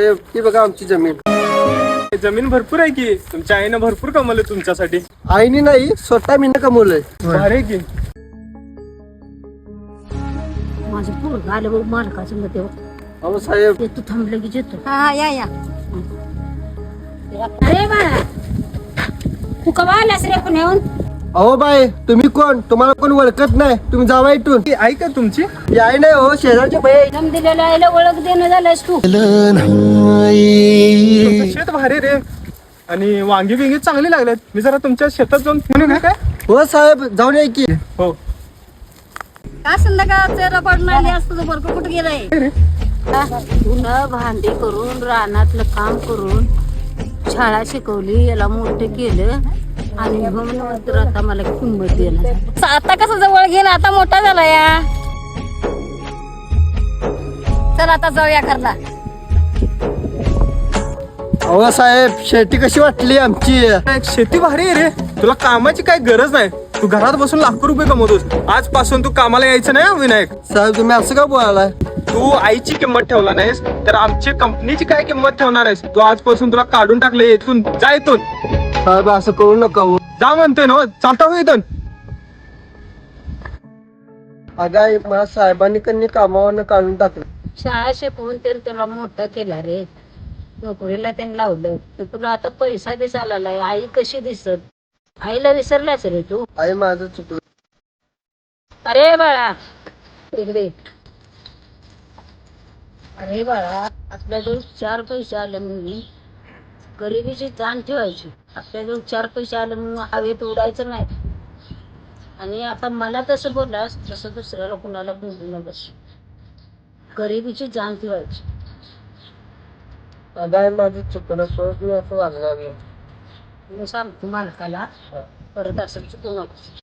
साहेब ही बघा आमची जमीन. जमीन भरपूर आहे की, तुमच्या आईनं भरपूर कमवलं तुमच्यासाठी. आईने नाही स्वतः मीनं कमवलंय. भारी आहे की. माझं पोरग आलं बघ मालकाचं मग तेव्हा अहो साहेब तू थांबलं की येतो. हा या या. अरे बाळा तू कवा आलास रे पुण्याहून? अहो बाय तुम्ही कोण? तुम्हाला कोण ओळखत नाही. तुम्ही जावा इथून. ती आई का तुमची? ही आई नाही हो, शेजारची बाई. जन्म दिलेल्या आईला ओळख देणं झालंस तू. तुमचं शेत भारी रे, आणि वांगी बिंगी चांगली लागल्यात. मी जरा तुमच्या शेतात जाऊन म्हणून काय. हो साहेब जाऊन या की. हो का संध्याकाळचं रपाडून आली असतं तर बरं कुठं गेलाय? धुणं भांडी करून रानातलं काम करून शाळा शिकवली, याला मोठं केलं आणि म्हणून तर आता मला किंमत देणार. आता कसं जवळ गेला, आता मोठा झाला या. चल आता जाऊया घरला. अहो साहेब शेती कशी वाटली आमची? शेती भारी आहे रे, तुला कामाची काही गरज नाही. तू घरात बसून लाखो रुपये कमवतोस. आजपासून तू कामाला यायचं नाही हं विनायक. साहेब तुम्ही असं का बोलायलाय? तू आईची किंमत ठेवला नाहीस तर आमची कंपनीची काय किंमत ठेवणार आहेस? तू आजपासून तुला काढून टाकले इथून. जा इथून. साहेब असं करू नका हो. जा म्हणतोय ना, चालता हो इथून. अगं आई, मला साहेबांनी कधी कामावरनं काढून टाकलं. शाळा शिकवून त्याला मोठा केला रे, नोकरीला त्यांनी लावलं. तर तुला आता पैसा बी चाललाय. आई कशी दिसत? आईला विसरलाच रे तू. आई माझं चुकलं. अरे बाळा इकडे. अरे बाळा आपल्याजवळ 4 पैसे आले म्हणून गरिबीची जाण ठेवायची. आपल्याजवळ 4 पैसे आले म्हणून हवेत उडायचं नाही. आणि आता मला तसं बोललास तसं दुसऱ्याला कुणाला बोलू नकोस. गरिबीची जाण ठेवायची. अगं आई माझं चुकलं, परत मी असं वागणार नाही. मी सांगतो मालकाला परत असं चुकू नकोस.